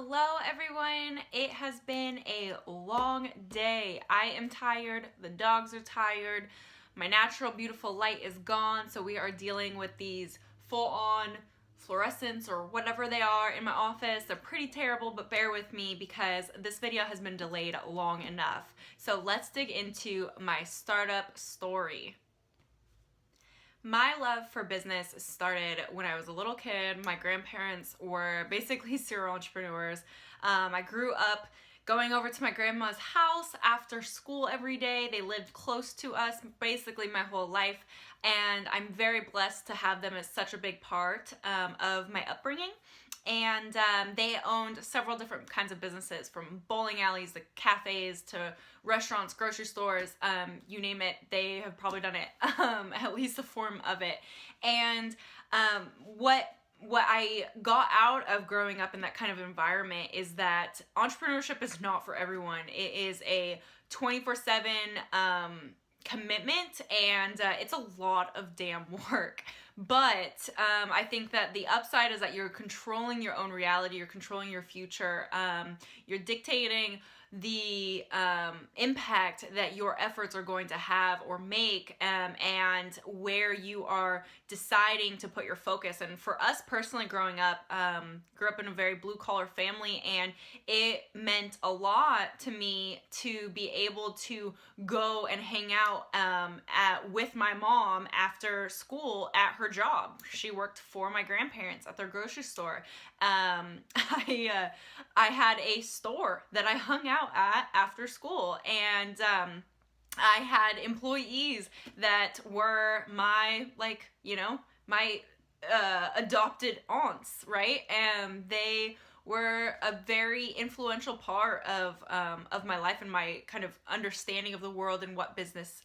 Hello everyone. It has been a long day. I am tired, the dogs are tired, my natural beautiful light is gone, so we are dealing with these full-on fluorescents or whatever they are in my office. They're pretty terrible, but bear with me because this video has been delayed long enough. So let's dig into my startup story. My love for business started when I was a little kid. My grandparents were basically serial entrepreneurs. I grew up going over to my grandma's house after school every day. They lived close to us basically my whole life, and I'm very blessed to have them as such a big part of my upbringing. And they owned several different kinds of businesses, from bowling alleys to cafes to restaurants, grocery stores, you name it, they have probably done it, at least a form of it. And what I got out of growing up in that kind of environment is that entrepreneurship is not for everyone. It is a 24/7 commitment, and it's a lot of damn work. But I think that the upside is that you're controlling your own reality, you're controlling your future, you're dictating the impact that your efforts are going to have or make, and where you are deciding to put your focus. And for us personally, growing up, grew up in a very blue-collar family, and it meant a lot to me to be able to go and hang out with my mom after school at her job. She worked for my grandparents at their grocery store. I had a store that I hung out at after school, and I had employees that were my, my adopted aunts, right? And they were a very influential part of my life and my kind of understanding of the world and what business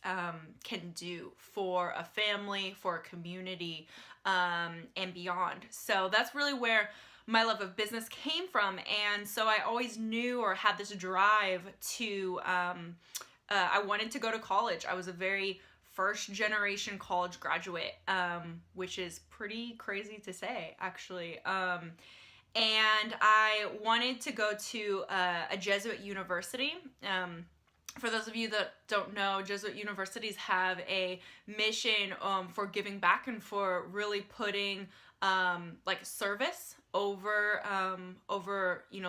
can do for a family, for a community, and beyond. So that's really where my love of business came from. And so I always knew or had this drive to, I wanted to go to college. I was a very first generation college graduate, which is pretty crazy to say, actually. And I wanted to go to a Jesuit university. For those of you that don't know, Jesuit universities have a mission for giving back and for really putting like service over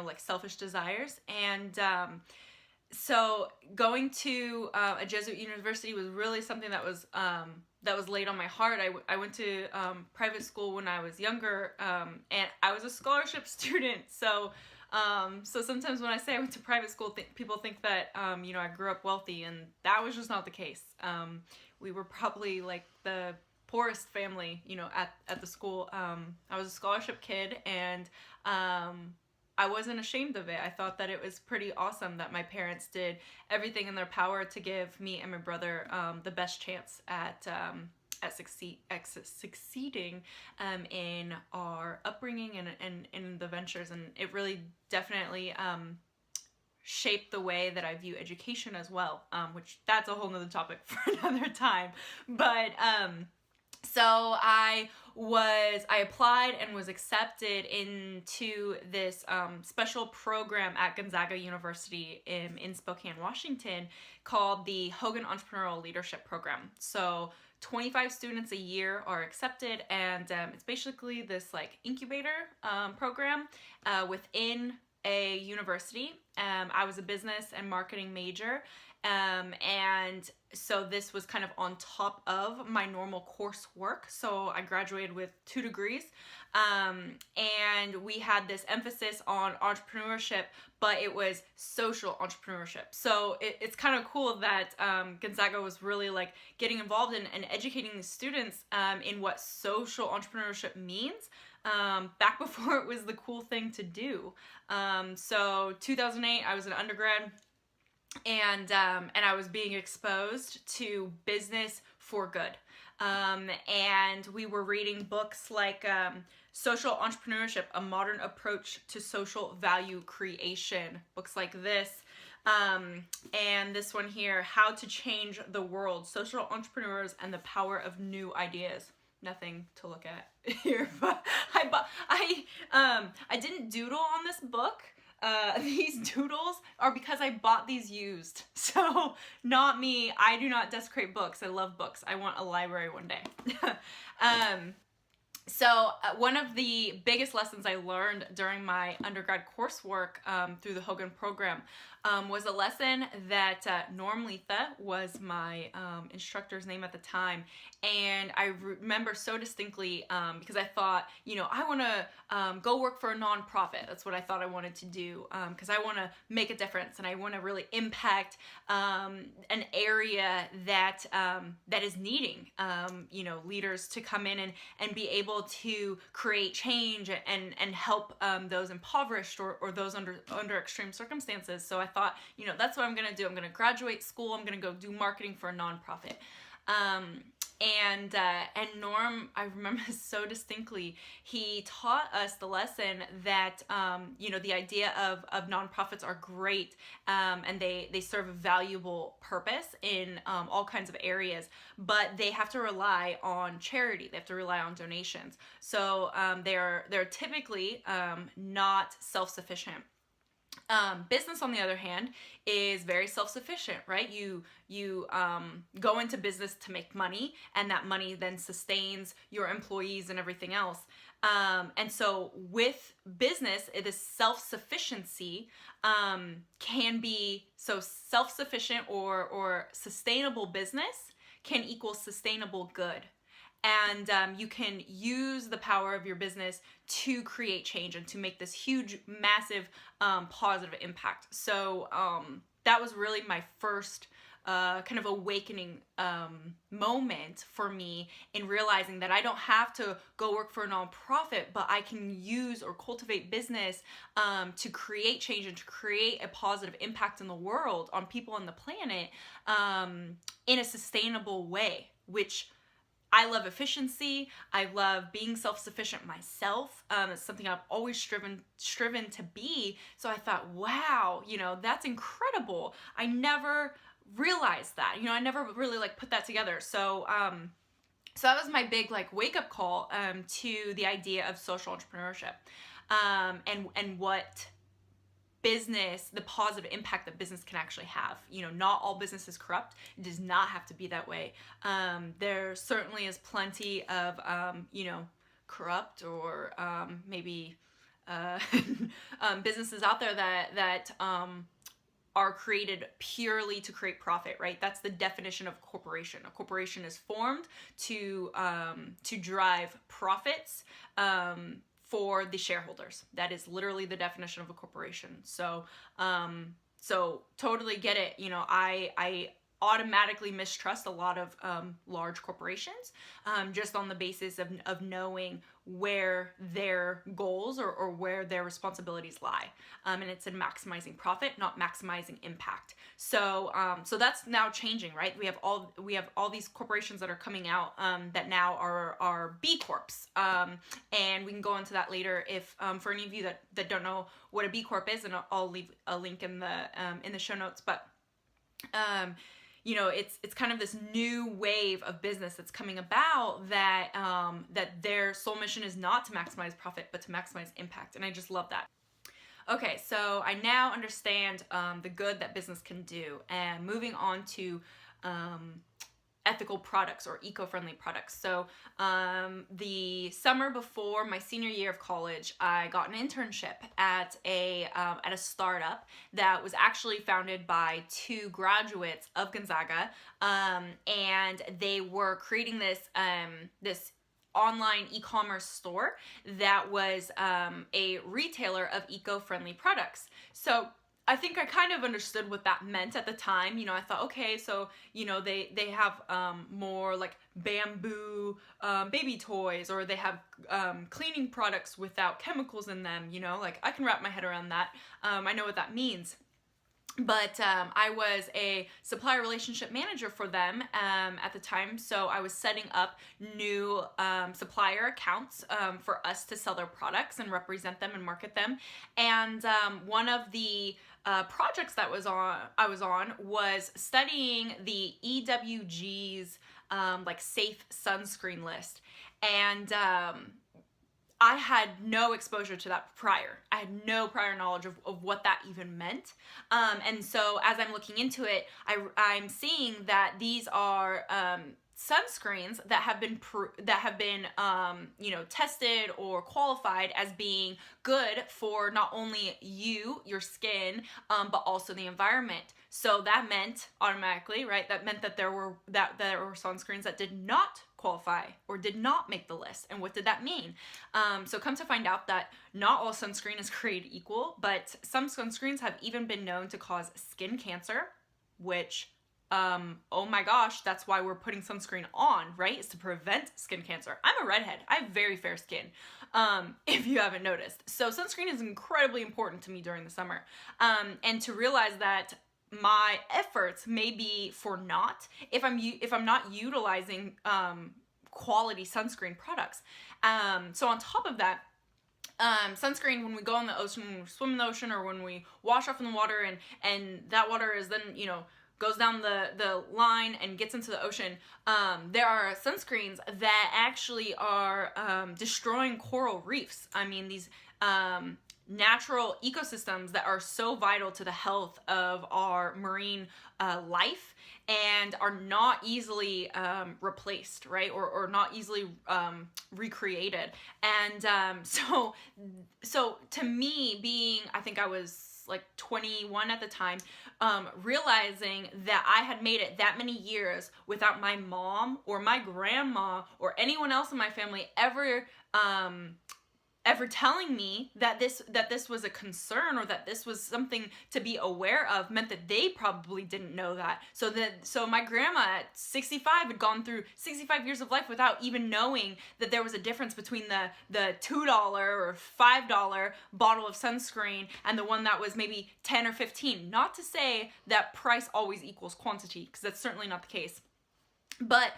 like selfish desires. And so going to a Jesuit university was really something that was laid on my heart. I went to private school when I was younger, and I was a scholarship student. So sometimes when I say I went to private school, people think that I grew up wealthy, and that was just not the case. We were probably like the poorest family, at the school. I was a scholarship kid, and I wasn't ashamed of it. I thought that it was pretty awesome that my parents did everything in their power to give me and my brother the best chance at succeeding in our upbringing and in the ventures. And it really definitely shaped the way that I view education as well, which that's a whole nother topic for another time. But so I applied and was accepted into this special program at Gonzaga University in Spokane, Washington, called the Hogan Entrepreneurial Leadership Program. So 25 students a year are accepted, and it's basically this like incubator program within a university. I was a business and marketing major, and so this was kind of on top of my normal coursework. So I graduated with 2 degrees, and we had this emphasis on entrepreneurship, but it was social entrepreneurship. So it's kind of cool that Gonzaga was really like getting involved in and educating the students in what social entrepreneurship means, back before it was the cool thing to do. So 2008, I was an undergrad, and I was being exposed to business for good. And we were reading books like Social Entrepreneurship, A Modern Approach to Social Value Creation, books like this. And this one here, How to Change the World, Social Entrepreneurs and the Power of New Ideas. Nothing to look at here, but I didn't doodle on this book. these doodles are because I bought these used. So not me. I do not desecrate books. I love books. I want a library one day. So one of the biggest lessons I learned during my undergrad coursework through the Hogan program was a lesson that Norm Letha was my instructor's name at the time. And I remember so distinctly because I thought, I want to go work for a nonprofit. That's what I thought I wanted to do because I want to make a difference and I want to really impact an area that that is needing leaders to come in and be able to create change and help those impoverished or those under extreme circumstances. So I thought, that's what I'm going to do. I'm going to graduate school. I'm going to go do marketing for a nonprofit. And Norm, I remember so distinctly, he taught us the lesson that, the idea of nonprofits are great, and they serve a valuable purpose in all kinds of areas, but they have to rely on charity. They have to rely on donations. So they're typically not self-sufficient. Business, on the other hand, is very self-sufficient, right? You go into business to make money, and that money then sustains your employees and everything else. And so with business, the self-sufficiency can be, so self-sufficient or sustainable business can equal sustainable good. And you can use the power of your business to create change and to make this huge, massive, positive impact. So that was really my first kind of awakening moment for me in realizing that I don't have to go work for a nonprofit, but I can use or cultivate business to create change and to create a positive impact in the world, on people on the planet, in a sustainable way, which I love efficiency. I love being self-sufficient myself. It's something I've always striven to be. So I thought, wow, that's incredible. I never realized that. I never really put that together. So so that was my big wake up call to the idea of social entrepreneurship, and what business, the positive impact that business can actually have. Not all business is corrupt. It does not have to be that way. There certainly is plenty of, corrupt or maybe businesses out there that are created purely to create profit, right? That's the definition of corporation. A corporation is formed to drive profits for the shareholders. That is literally the definition of a corporation. So so totally get it. I automatically mistrust a lot of large corporations just on the basis of knowing where their goals or where their responsibilities lie, and it's in maximizing profit, not maximizing impact. So so that's now changing, right? We have all these corporations that are coming out that now are B Corps, and we can go into that later if for any of you that don't know what a B Corp is, and I'll leave a link in the show notes, but it's kind of this new wave of business that's coming about that that their sole mission is not to maximize profit, but to maximize impact. And I just love that. Okay, so I now understand the good that business can do, and moving on to ethical products or eco-friendly products. So the summer before my senior year of college, I got an internship at a startup that was actually founded by two graduates of Gonzaga, and they were creating this online e-commerce store that was a retailer of eco-friendly products. So I think I kind of understood what that meant at the time. I thought, okay, so, they have more bamboo baby toys, or they have cleaning products without chemicals in them, I can wrap my head around that. I know what that means. But I was a supplier relationship manager for them at the time, so I was setting up new supplier accounts for us to sell their products and represent them and market them. And one of the projects that I was on was studying the EWG's safe sunscreen list. And I had no exposure to that prior. I had no prior knowledge of what that even meant. And so as I'm looking into it, I'm seeing that these are sunscreens that have been tested or qualified as being good for not only you, your skin, but also the environment. So that meant automatically, right? That meant that there were sunscreens that did not qualify or did not make the list. And what did that mean? So come to find out that not all sunscreen is created equal, but some sunscreens have even been known to cause skin cancer, which oh my gosh, that's why we're putting sunscreen on, right? Is to prevent skin cancer. I'm a redhead. I have very fair skin, if you haven't noticed. So sunscreen is incredibly important to me during the summer. And to realize that my efforts may be for naught if I'm not utilizing quality sunscreen products. So on top of that, sunscreen, when we go in the ocean, when we swim in the ocean, or when we wash off in the water, and that water is then, goes down the line and gets into the ocean, there are sunscreens that actually are destroying coral reefs. I mean, these natural ecosystems that are so vital to the health of our marine life and are not easily replaced, right? Or not easily recreated. And so to me, being, I think I was like 21 at the time, realizing that I had made it that many years without my mom or my grandma or anyone else in my family ever telling me that this was a concern or that this was something to be aware of, meant that they probably didn't know that. So my grandma at 65 had gone through 65 years of life without even knowing that there was a difference between the $2 or $5 bottle of sunscreen and the one that was maybe 10 or 15. Not to say that price always equals quantity, because that's certainly not the case. But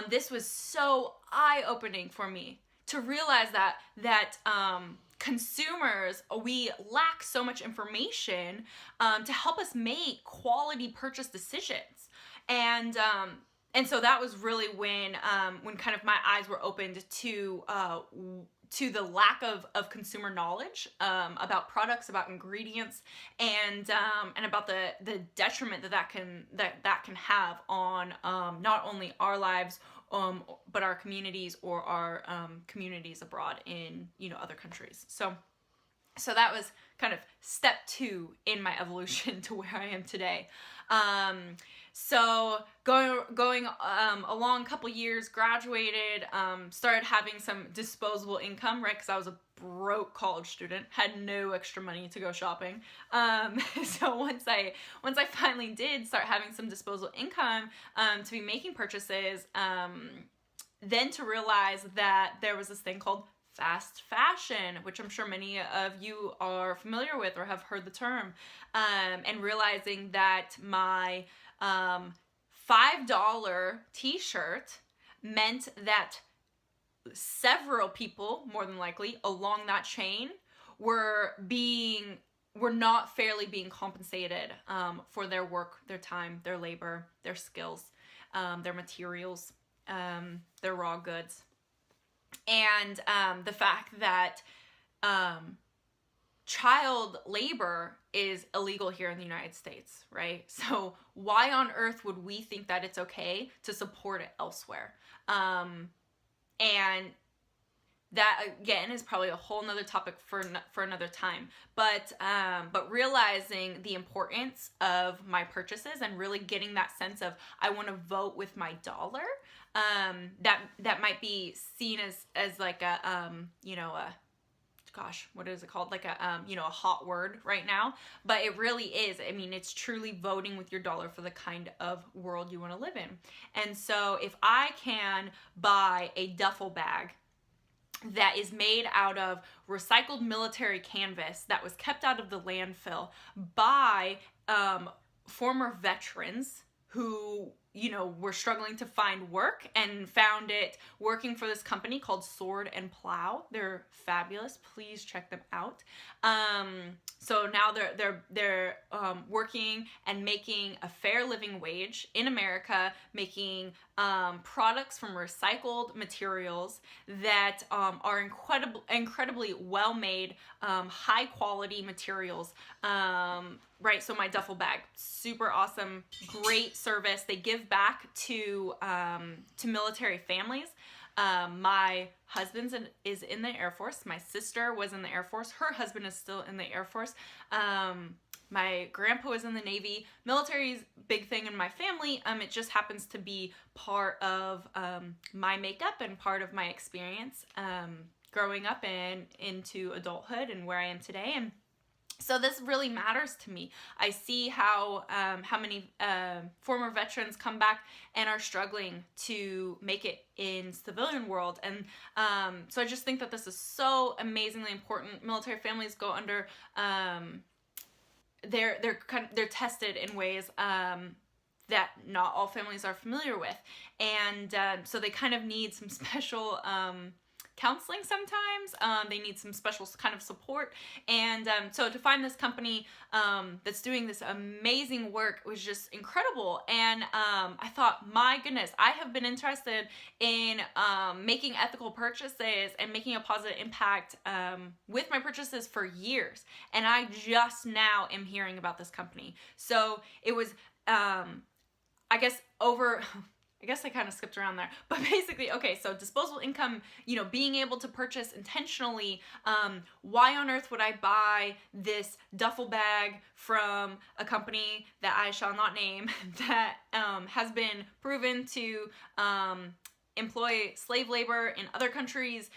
this was so eye-opening for me to realize that consumers, we lack so much information to help us make quality purchase decisions. And so that was really when kind of my eyes were opened to the lack of consumer knowledge about products, about ingredients, and about the detriment that can have on not only our lives, but our communities, or our communities abroad in other countries. So that was kind of step 2 in my evolution to where I am today. So going along a couple years, graduated, started having some disposable income, right? Because I was a broke college student, had no extra money to go shopping. So once I finally did start having some disposable income to be making purchases, then to realize that there was this thing called fast fashion, which I'm sure many of you are familiar with or have heard the term, and realizing that my $5 t-shirt meant that several people, more than likely, along that chain were not fairly being compensated for their work, their time, their labor, their skills, their materials, their raw goods. And the fact that child labor is illegal here in the United States, right? So why on earth would we think that it's okay to support it elsewhere? And that, again, is probably a whole nother topic for another time. But realizing the importance of my purchases and really getting that sense of, I want to vote with my dollar, that might be seen as like a gosh, what is it called? Like a hot word right now, but it really is. I mean, it's truly voting with your dollar for the kind of world you want to live in. And so if I can buy a duffel bag that is made out of recycled military canvas that was kept out of the landfill by former veterans who were struggling to find work and found it working for this company called Sword and Plow. They're fabulous. Please check them out. So now they're working and making a fair living wage in America, making products from recycled materials that are incredibly well made, high quality materials. Right, so my duffel bag, super awesome, great service. They give back to military families. My husband is in the Air Force. My sister was in the Air Force. Her husband is still in the Air Force. My grandpa was in the Navy. Military's big thing in my family. It just happens to be part of my makeup and part of my experience growing up and into adulthood and where I am today. And so this really matters to me. I see how many former veterans come back and are struggling to make it in civilian world, and so I just think that this is so amazingly important. Military families go under they're tested in ways that not all families are familiar with, and so they kind of need some special counseling sometimes. They need some special kind of support, and so to find this company that's doing this amazing work was just incredible. And I thought, my goodness, I have been interested in making ethical purchases and making a positive impact with my purchases for years, and I just now am hearing about this company. So it was I guess I kind of skipped around there, but basically, okay, so disposable income, being able to purchase intentionally. Why on earth would I buy this duffel bag from a company that I shall not name that has been proven to employ slave labor in other countries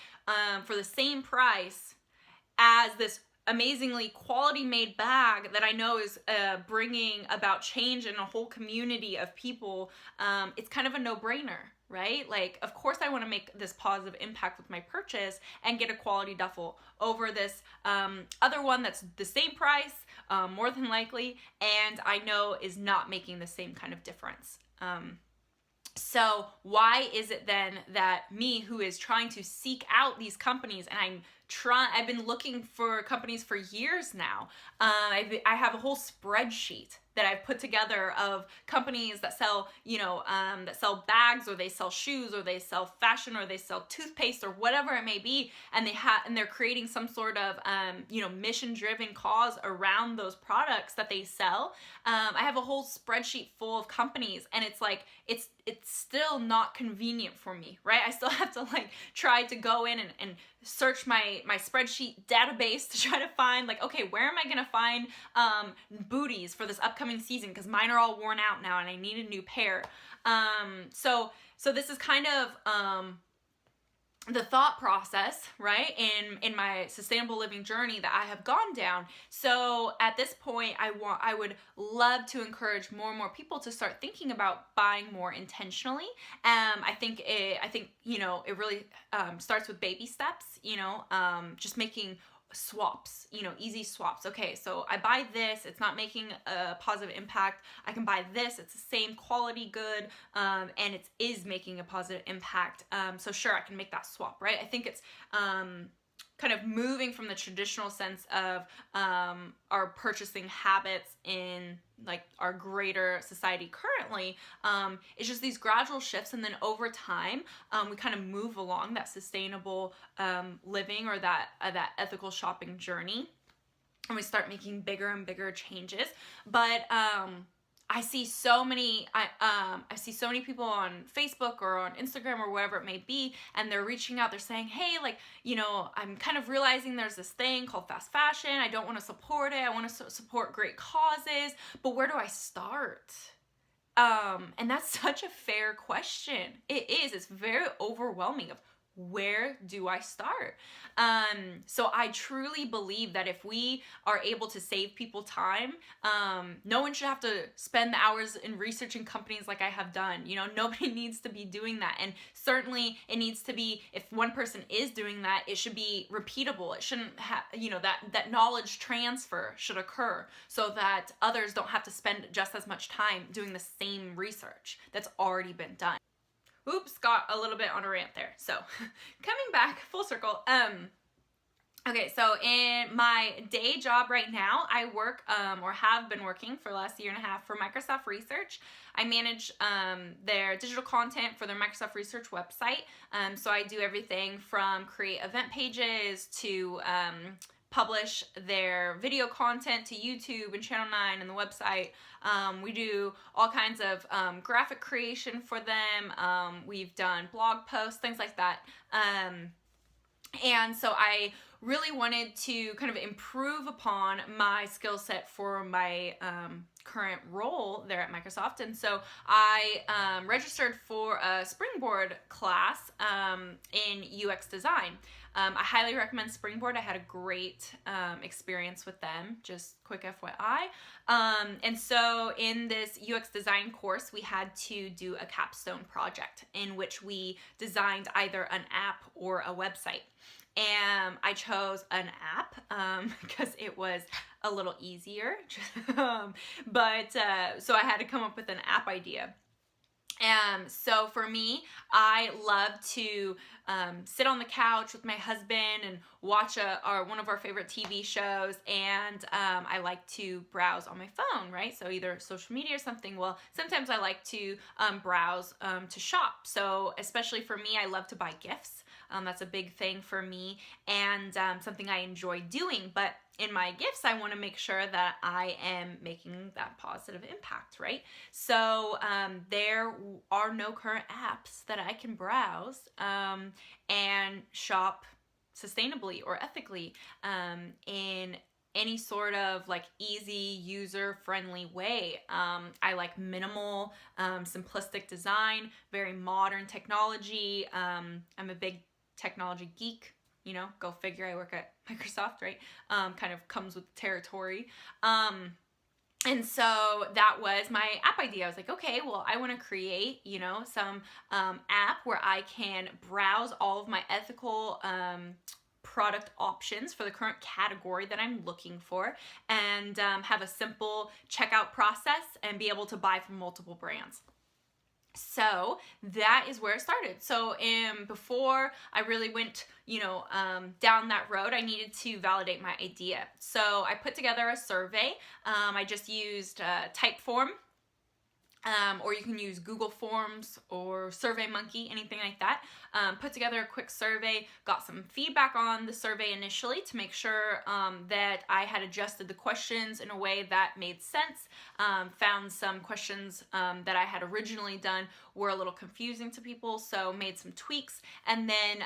for the same price as this amazingly quality made bag that I know is bringing about change in a whole community of people? It's kind of a no-brainer, right? Like, of course I want to make this positive impact with my purchase and get a quality duffel over this other one that's the same price, more than likely, and I know is not making the same kind of difference. So why is it then that me, who is trying to seek out these companies, and I've been looking for companies for years now. I have a whole spreadsheet that I've put together of companies that sell, that sell bags, or they sell shoes, or they sell fashion, or they sell toothpaste, or whatever it may be, and they're creating some sort of, mission-driven cause around those products that they sell. I have a whole spreadsheet full of companies, and it's like it's still not convenient for me, right? I still have to try to go in and search my spreadsheet database to try to find okay, where am I gonna find booties for this upcoming season, because mine are all worn out now and I need a new pair. So this is kind of the thought process, right, in my sustainable living journey that I have gone down. So at this point, I would love to encourage more and more people to start thinking about buying more intentionally. I think it really starts with baby steps. Just making swaps, easy swaps. Okay, so I buy this, it's not making a positive impact. I can buy this, it's the same quality good, and it is making a positive impact. So sure, I can make that swap, right? I think it's kind of moving from the traditional sense of our purchasing habits in our greater society currently. It's just these gradual shifts, and then over time we kind of move along that sustainable living, or that ethical shopping journey, and we start making bigger and bigger changes. But I see so many people on Facebook or on Instagram or wherever it may be, and they're reaching out, they're saying, hey, I'm kind of realizing there's this thing called fast fashion. I don't want to support it. I want to support great causes, but where do I start? And that's such a fair question. It is. It's very overwhelming of where do I start? So I truly believe that if we are able to save people time, no one should have to spend the hours in researching companies like I have done. You know, nobody needs to be doing that. And certainly it needs to be, if one person is doing that, it should be repeatable. It shouldn't have, you know, that knowledge transfer should occur so that others don't have to spend just as much time doing the same research that's already been done. Oops, got a little bit on a rant there. So coming back full circle. Okay, so in my day job right now, I work or have been working for the last year and a half for Microsoft Research. I manage their digital content for their Microsoft Research website. So I do everything from create event pages to publish their video content to YouTube and Channel 9 and the website. We do all kinds of graphic creation for them. We've done blog posts, things like that. And so I really wanted to kind of improve upon my skill set for my current role there at Microsoft. And so I registered for a Springboard class in UX design. I highly recommend Springboard. I had a great experience with them, just quick FYI. And so in this UX design course, we had to do a capstone project in which we designed either an app or a website. And I chose an app because it was a little easier. So I had to come up with an app idea. So for me, I love to sit on the couch with my husband and watch one of our favorite TV shows, and I like to browse on my phone, right? So either social media or something. Well, sometimes I like to browse to shop. So especially for me, I love to buy gifts. That's a big thing for me and something I enjoy doing. But in my gifts, I want to make sure that I am making that positive impact, right? So there are no current apps that I can browse and shop sustainably or ethically in any sort of like easy, user-friendly way. I like minimal, simplistic design, very modern technology. I'm a big technology geek, you know, go figure, I work at Microsoft, right? Kind of comes with the territory. And so that was my app idea. I was like, okay, well, I want to create, you know, some app where I can browse all of my ethical product options for the current category that I'm looking for and have a simple checkout process and be able to buy from multiple brands. So that is where it started. So before I really went, you know, down that road, I needed to validate my idea. So I put together a survey. I just used Typeform, or you can use Google Forms or SurveyMonkey, anything like that. Put together a quick survey, got some feedback on the survey initially to make sure that I had adjusted the questions in a way that made sense. Found some questions that I had originally done were a little confusing to people, so made some tweaks, and then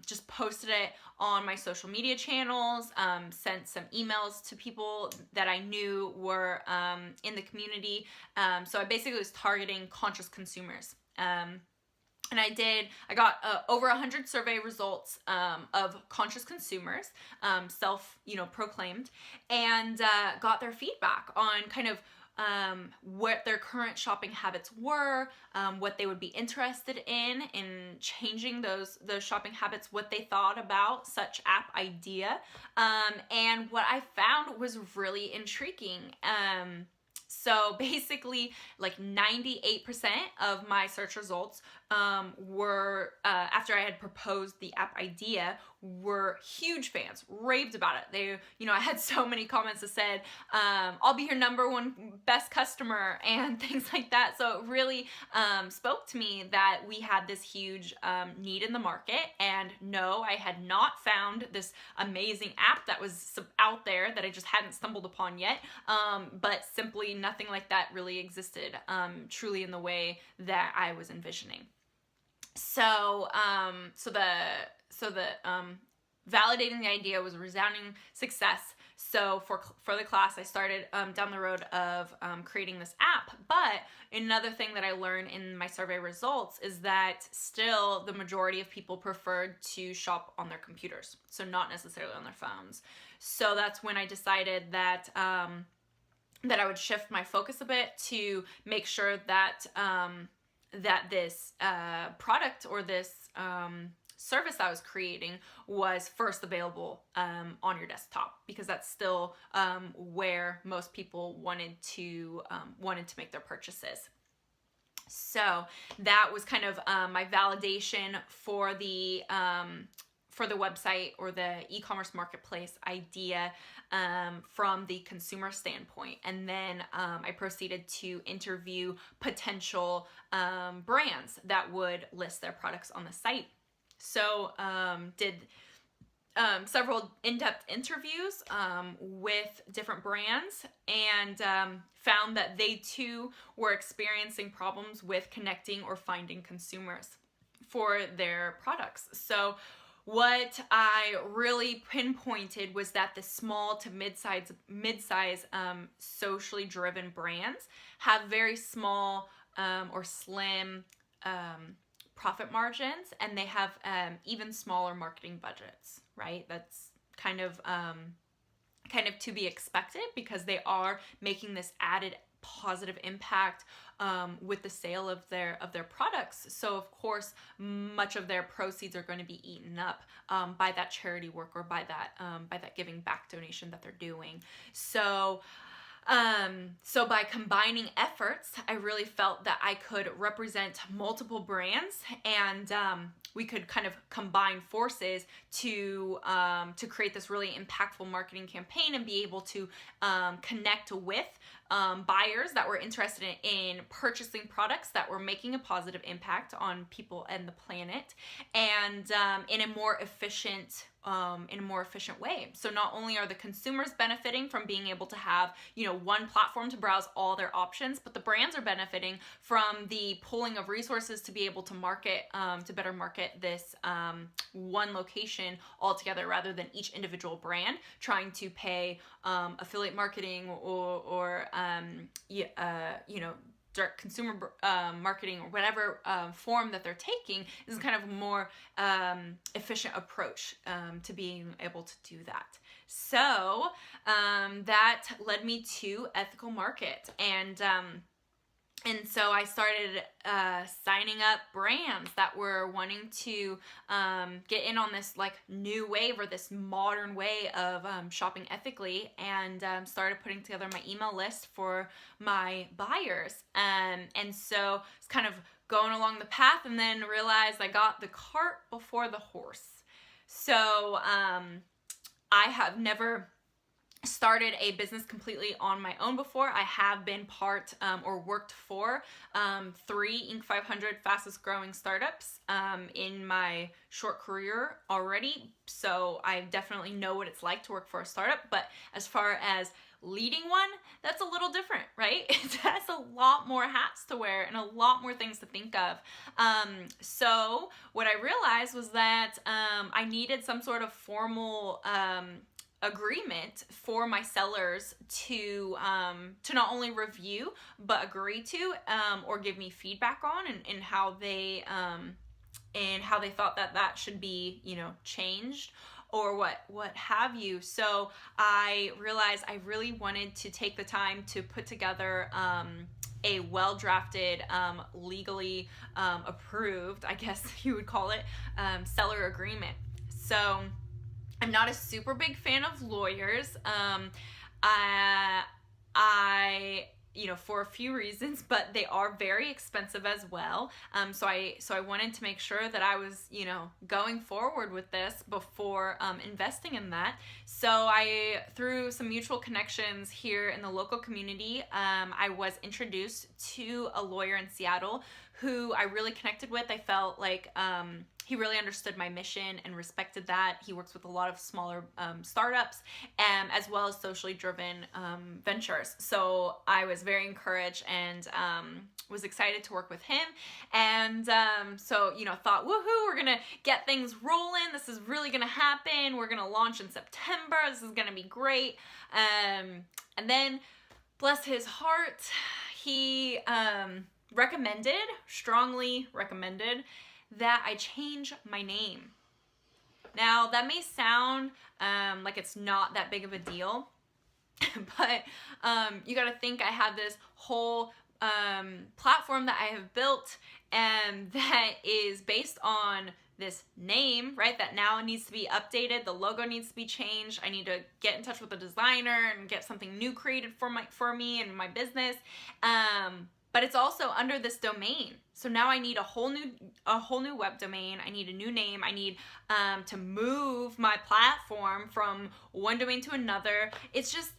just posted it on my social media channels, sent some emails to people that I knew were in the community. So I basically was targeting conscious consumers. And I got over 100 survey results of conscious consumers, proclaimed, and got their feedback on kind of what their current shopping habits were, what they would be interested in changing those shopping habits, what they thought about such app idea, and what I found was really intriguing. So basically, like 98% of my search results were, after I had proposed the app idea, were huge fans, raved about it. They, you know, I had so many comments that said, I'll be your #1 best customer and things like that. So it really spoke to me that we had this huge need in the market. And no, I had not found this amazing app that was out there that I just hadn't stumbled upon yet. But simply nothing like that really existed truly in the way that I was envisioning. So, validating the idea was a resounding success. So for the class, I started down the road of creating this app. But another thing that I learned in my survey results is that still the majority of people preferred to shop on their computers, so not necessarily on their phones. So that's when I decided that that I would shift my focus a bit to make sure that that this product or this service I was creating was first available on your desktop, because that's still where most people wanted to make their purchases. So that was kind of my validation for the website or the e-commerce marketplace idea from the consumer standpoint. And then I proceeded to interview potential brands that would list their products on the site. So did several in-depth interviews with different brands, and found that they too were experiencing problems with connecting or finding consumers for their products. So what I really pinpointed was that the small to mid-size socially driven brands have very small or slim profit margins, and they have even smaller marketing budgets, right? That's kind of to be expected, because they are making this added positive impact with the sale of their products. So of course, much of their proceeds are going to be eaten up by that charity work or by that giving back donation that they're doing. So by combining efforts, I really felt that I could represent multiple brands, and we could kind of combine forces to create this really impactful marketing campaign and be able to connect with buyers that were interested in purchasing products that were making a positive impact on people and the planet, and in a more efficient way. So not only are the consumers benefiting from being able to have, one platform to browse all their options, but the brands are benefiting from the pooling of resources to be able to better market this one location altogether, rather than each individual brand trying to pay affiliate marketing or direct consumer marketing, or whatever form that they're taking, is kind of a more efficient approach to being able to do that. So that led me to EthicalMkt, and so I started signing up brands that were wanting to get in on this like new wave, or this modern way of shopping ethically, and started putting together my email list for my buyers. And so it's kind of going along the path, and then realized I got the cart before the horse. So I have never started a business completely on my own before. I have been part or worked for 3 Inc. 500 fastest growing startups in my short career already. So I definitely know what it's like to work for a startup. But as far as leading one, that's a little different, right? It has a lot more hats to wear and a lot more things to think of. So what I realized was that I needed some sort of formal agreement for my sellers to not only review but agree to or give me feedback on, and how they thought that should be changed or what have you. So I realized I really wanted to take the time to put together a well-drafted, legally approved, I guess you would call it, seller agreement. So I'm not a super big fan of lawyers. I for a few reasons, but they are very expensive as well. So I wanted to make sure that I was, going forward with this before investing in that. So through some mutual connections here in the local community, I was introduced to a lawyer in Seattle who I really connected with. I felt like he really understood my mission and respected that. He works with a lot of smaller startups, as well as socially driven ventures. So I was very encouraged and was excited to work with him. And so, you know, thought, woohoo, we're gonna get things rolling. This is really gonna happen. We're gonna launch in September. This is gonna be great. And then, bless his heart, he strongly recommended that I change my name. Now, that may sound like it's not that big of a deal, but you gotta think I have this whole platform that I have built and that is based on this name, right? That now needs to be updated. The logo needs to be changed. I need to get in touch with the designer and get something new created for me and my business. But it's also under this domain. So now I need a whole new web domain. I need a new name. I need to move my platform from one domain to another. It just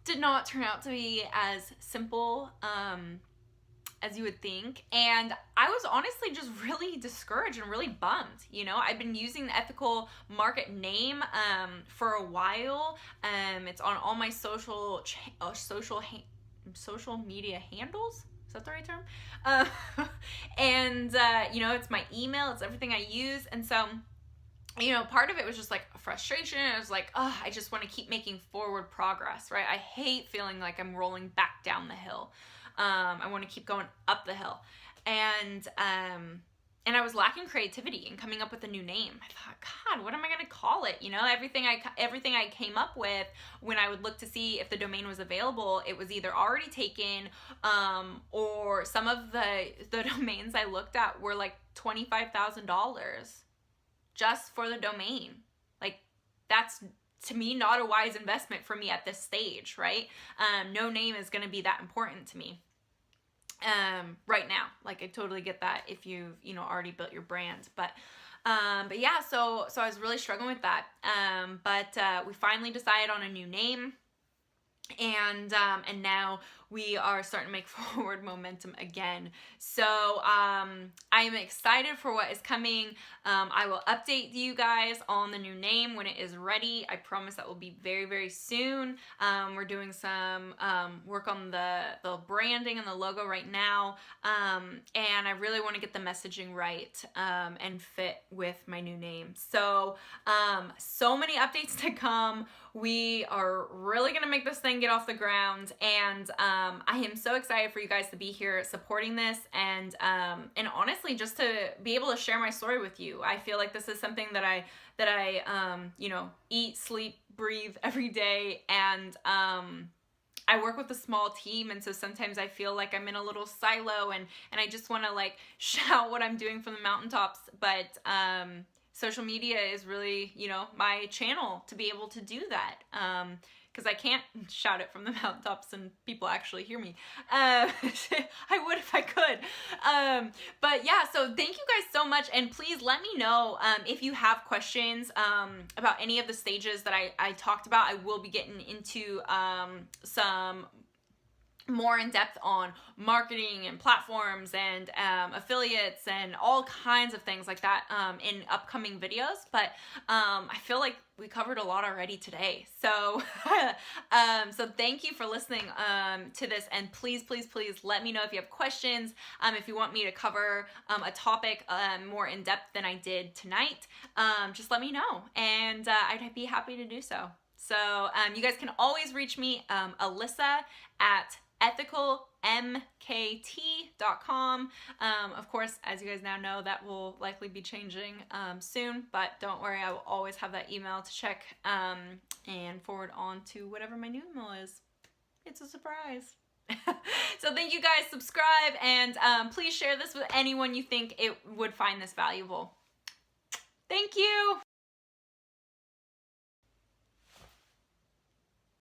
did not turn out to be as simple as you would think. And I was honestly just really discouraged and really bummed. You know, I've been using the EthicalMkt name for a while. It's on all my social media handles. Is that the right term? And you know, it's my email, it's everything I use. And so, you know, part of it was just like a frustration. I was like, oh, I just want to keep making forward progress, right? I hate feeling like I'm rolling back down the hill. I want to keep going up the hill. And I was lacking creativity in coming up with a new name. I thought, God, what am I going to call it? You know, everything I came up with when I would look to see if the domain was available, it was either already taken, or some of the domains I looked at were like $25,000 just for the domain. Like, that's, to me, not a wise investment for me at this stage, right? No name is going to be that important to me right now. Like, I totally get that if you've, you know, already built your brand, but yeah, so I was really struggling with that. But we finally decided on a new name, and now we are starting to make forward momentum again. So I am excited for what is coming. I will update you guys on the new name when it is ready. I promise that will be very, very soon. We're doing some work on the branding and the logo right now, and I really want to get the messaging right and fit with my new name. So so many updates to come. We are really gonna make this thing get off the ground, and I am so excited for you guys to be here supporting this, and honestly, just to be able to share my story with you. I feel like this is something that I you know, eat, sleep, breathe every day, and I work with a small team, and so sometimes I feel like I'm in a little silo, and I just want to like shout what I'm doing from the mountaintops, but social media is really, you know, my channel to be able to do that, because I can't shout it from the mountaintops and people actually hear me. I would if I could. But yeah, so thank you guys so much, and please let me know if you have questions about any of the stages that I talked about. I will be getting into some more in depth on marketing and platforms and affiliates and all kinds of things like that in upcoming videos, but I feel like we covered a lot already today. So so thank you for listening to this, and please let me know if you have questions, if you want me to cover a topic more in depth than I did tonight. Just let me know, and I'd be happy to do so. So you guys can always reach me, Alyssa at EthicalMkt.com. Of course, as you guys now know, that will likely be changing soon, but don't worry, I will always have that email to check and forward on to whatever my new email is. It's a surprise. So thank you guys, subscribe, and please share this with anyone you think it would find this valuable. Thank you.